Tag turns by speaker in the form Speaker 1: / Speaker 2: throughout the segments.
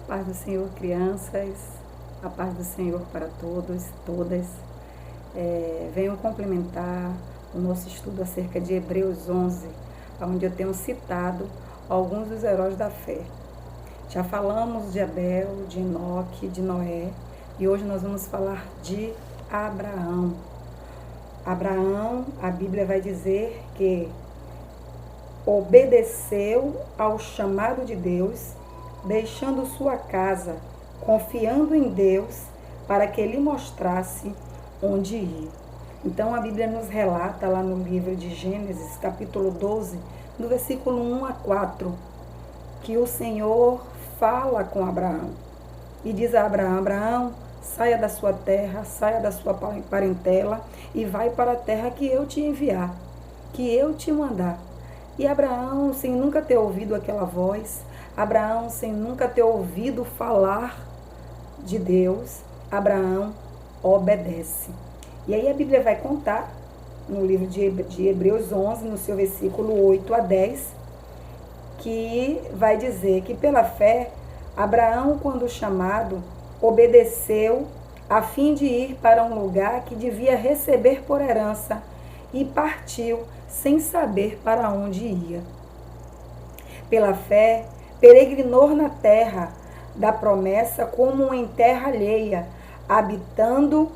Speaker 1: Paz do Senhor, crianças, a paz do Senhor para todos, todas. Venho complementar o nosso estudo acerca de Hebreus 11, onde eu tenho citado alguns dos heróis da fé. Já falamos de Abel, de Enoque, de Noé, e hoje nós vamos falar de Abraão. Abraão, a Bíblia vai dizer que obedeceu ao chamado de Deus, deixando sua casa, confiando em Deus para que Ele mostrasse onde ir. Então a Bíblia nos relata lá no livro de Gênesis, capítulo 12, no versículo 1 a 4, que o Senhor fala com Abraão e diz a Abraão: Abraão, saia da sua terra, saia da sua parentela e vai para a terra que eu te enviar, que eu te mandar. E Abraão, sem nunca ter ouvido aquela voz, Abraão, sem nunca ter ouvido falar de Deus, Abraão obedece. E aí a Bíblia vai contar, no livro de Hebreus 11, no seu versículo 8 a 10, que vai dizer que pela fé, Abraão, quando chamado, obedeceu a fim de ir para um lugar que devia receber por herança e partiu sem saber para onde ia. Pela fé, peregrinou na terra da promessa como em terra alheia, habitando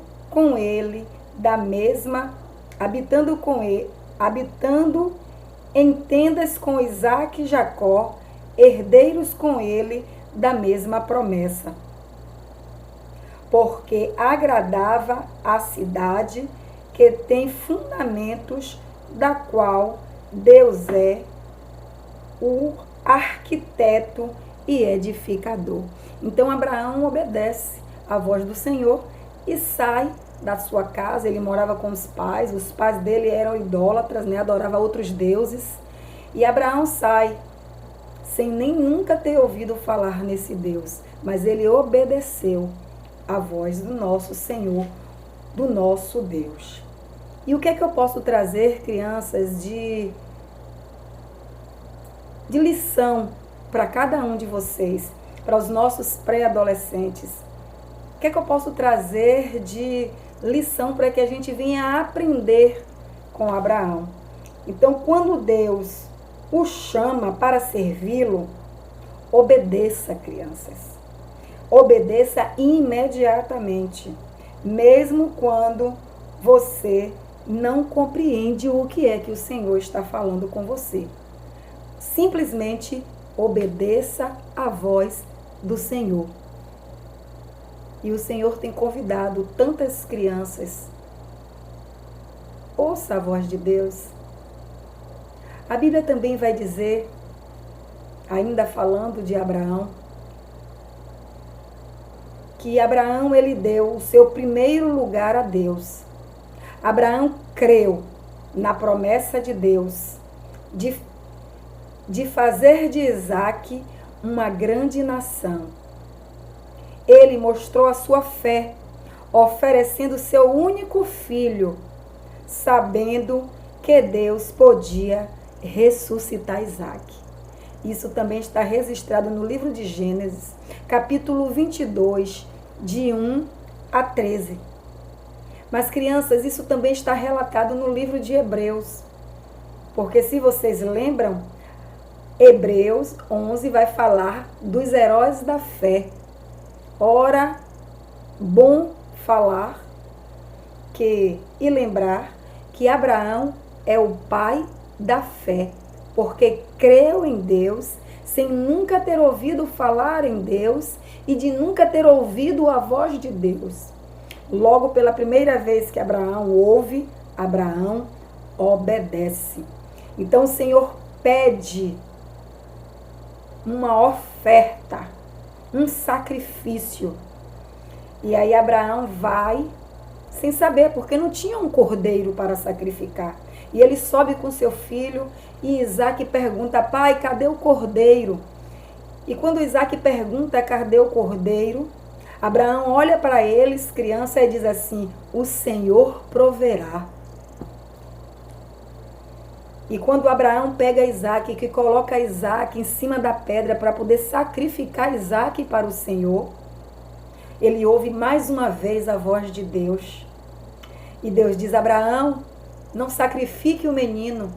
Speaker 1: em tendas com Isaque e Jacó, herdeiros com ele da mesma promessa. Porque agradava a cidade que tem fundamentos, da qual Deus é o arquiteto e edificador. Então Abraão obedece à voz do Senhor e sai da sua casa. Ele morava com os pais dele eram idólatras, adoravam outros deuses. E Abraão sai sem nem nunca ter ouvido falar nesse Deus, mas ele obedeceu à voz do nosso Senhor, do nosso Deus. E o que é que eu posso trazer, crianças, de lição para cada um de vocês, para os nossos pré-adolescentes? O que é que eu posso trazer de lição para que a gente venha aprender com Abraão? Então, quando Deus o chama para servi-lo, obedeça, crianças. Obedeça imediatamente, mesmo quando você não compreende o que é que o Senhor está falando com você. Simplesmente obedeça à voz do Senhor. E o Senhor tem convidado tantas crianças. Ouça a voz de Deus. A Bíblia também vai dizer, ainda falando de Abraão, que Abraão ele deu o seu primeiro lugar a Deus. Abraão creu na promessa de Deus de fazer de Isaque uma grande nação. Ele mostrou a sua fé, oferecendo seu único filho, sabendo que Deus podia ressuscitar Isaque. Isso também está registrado no livro de Gênesis, capítulo 22, de 1 a 13. Mas, crianças, isso também está relatado no livro de Hebreus. Porque, se vocês lembram, Hebreus 11 vai falar dos heróis da fé. Ora, bom falar e lembrar que Abraão é o pai da fé, porque creu em Deus, sem nunca ter ouvido falar em Deus e de nunca ter ouvido a voz de Deus. Logo, pela primeira vez que Abraão ouve, Abraão obedece. Então o Senhor pede uma oferta, um sacrifício. E aí Abraão vai sem saber, porque não tinha um cordeiro para sacrificar. E ele sobe com seu filho e Isaque pergunta: pai, cadê o cordeiro? E quando Isaque pergunta cadê o cordeiro, Abraão olha para eles, criança, e diz assim: o Senhor proverá. E quando Abraão pega Isaac, que coloca Isaac em cima da pedra para poder sacrificar Isaac para o Senhor, ele ouve mais uma vez a voz de Deus. E Deus diz: Abraão, não sacrifique o menino.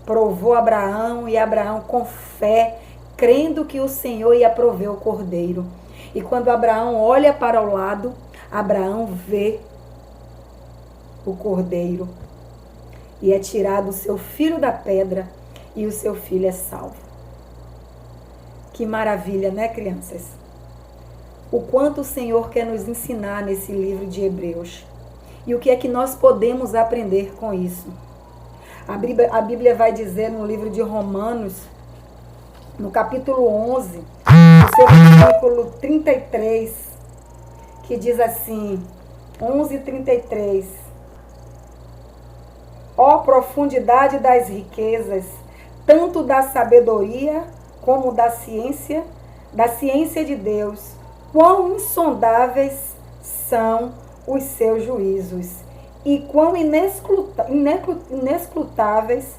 Speaker 1: Provou Abraão, e Abraão com fé, crendo que o Senhor ia prover o cordeiro. E quando Abraão olha para o lado, Abraão vê o cordeiro. E é tirado o seu filho da pedra, e o seu filho é salvo. Que maravilha, né, crianças? O quanto o Senhor quer nos ensinar nesse livro de Hebreus. E o que é que nós podemos aprender com isso? A Bíblia vai dizer no livro de Romanos, no capítulo 11, no seu versículo 33, que diz assim, 11:33. Ó profundidade das riquezas, tanto da sabedoria como da ciência de Deus, quão insondáveis são os seus juízos e quão inescrutáveis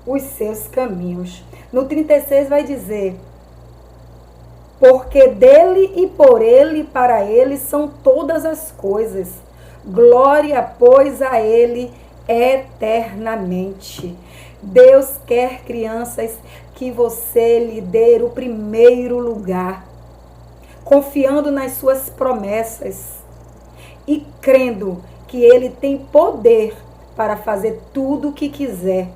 Speaker 1: os seus caminhos. No 36 vai dizer: porque dele e por ele e para ele são todas as coisas. Glória, pois, a ele eternamente. Deus quer, crianças, que você lhe dê o primeiro lugar, confiando nas suas promessas e crendo que ele tem poder para fazer tudo o que quiser,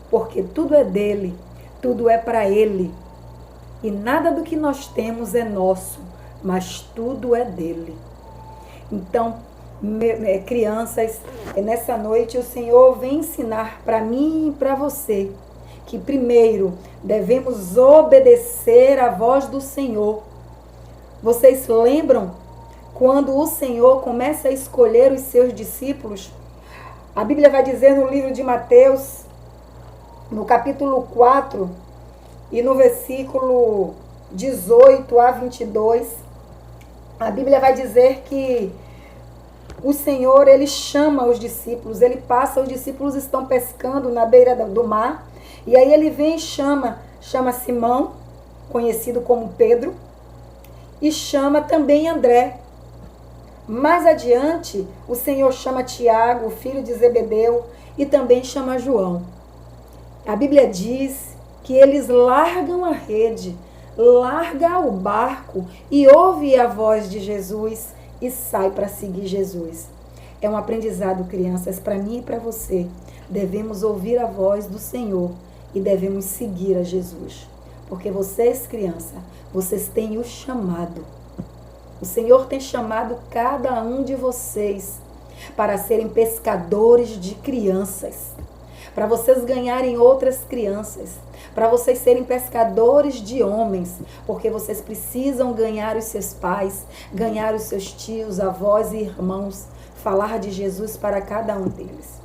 Speaker 1: porque tudo é dele, tudo é para ele. E nada do que nós temos é nosso, mas tudo é dele. Então, crianças, nessa noite o Senhor vem ensinar para mim e para você que primeiro devemos obedecer à voz do Senhor. Vocês lembram quando o Senhor começa a escolher os seus discípulos? A Bíblia vai dizer no livro de Mateus, no capítulo 4 e no versículo 18 a 22, a Bíblia vai dizer que o Senhor, ele chama os discípulos, ele passa, os discípulos estão pescando na beira do mar, e aí ele vem e chama Simão, conhecido como Pedro, e chama também André. Mais adiante, o Senhor chama Tiago, filho de Zebedeu, e também chama João. A Bíblia diz que eles largam a rede, largam o barco e ouvem a voz de Jesus e sai para seguir Jesus. É um aprendizado, crianças, para mim e para você. Devemos ouvir a voz do Senhor e devemos seguir a Jesus. Porque vocês, crianças, vocês têm o chamado. O Senhor tem chamado cada um de vocês para serem pescadores de crianças, para vocês ganharem outras crianças, para vocês serem pescadores de homens, porque vocês precisam ganhar os seus pais, ganhar os seus tios, avós e irmãos, falar de Jesus para cada um deles.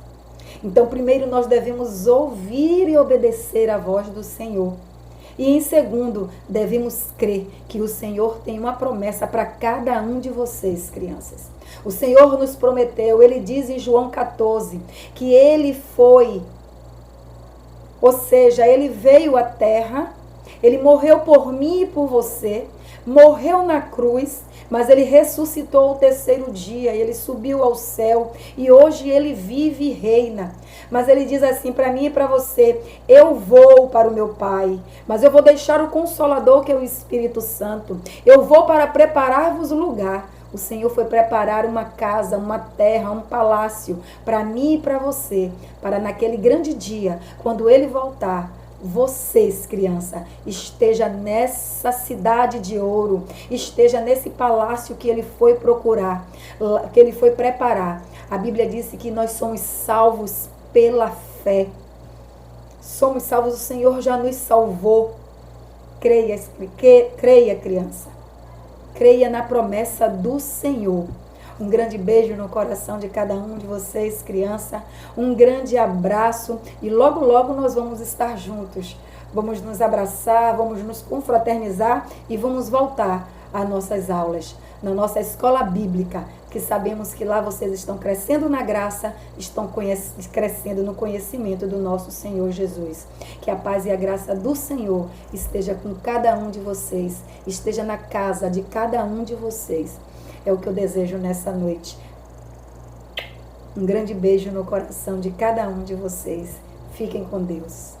Speaker 1: Então, primeiro nós devemos ouvir e obedecer a voz do Senhor. E em segundo, devemos crer que o Senhor tem uma promessa para cada um de vocês, crianças. O Senhor nos prometeu, ele diz em João 14, que ele foi, ou seja, ele veio à terra, ele morreu por mim e por você, morreu na cruz, mas ele ressuscitou o terceiro dia, ele subiu ao céu e hoje ele vive e reina. Mas ele diz assim para mim e para você: eu vou para o meu Pai, mas eu vou deixar o Consolador, que é o Espírito Santo. Eu vou para preparar-vos lugar. O Senhor foi preparar uma casa, uma terra, um palácio para mim e para você, para naquele grande dia, quando ele voltar, vocês, criança, esteja nessa cidade de ouro, esteja nesse palácio que ele foi procurar, que ele foi preparar. A Bíblia disse que nós somos salvos pela fé. Somos salvos, o Senhor já nos salvou. Creia, criança. Creia na promessa do Senhor. Um grande beijo no coração de cada um de vocês, criança. Um grande abraço e logo, logo nós vamos estar juntos. Vamos nos abraçar, vamos nos confraternizar e vamos voltar as nossas aulas, na nossa escola bíblica, que sabemos que lá vocês estão crescendo na graça, estão crescendo no conhecimento do nosso Senhor Jesus. Que a paz e a graça do Senhor esteja com cada um de vocês, esteja na casa de cada um de vocês. É o que eu desejo nessa noite. Um grande beijo no coração de cada um de vocês. Fiquem com Deus.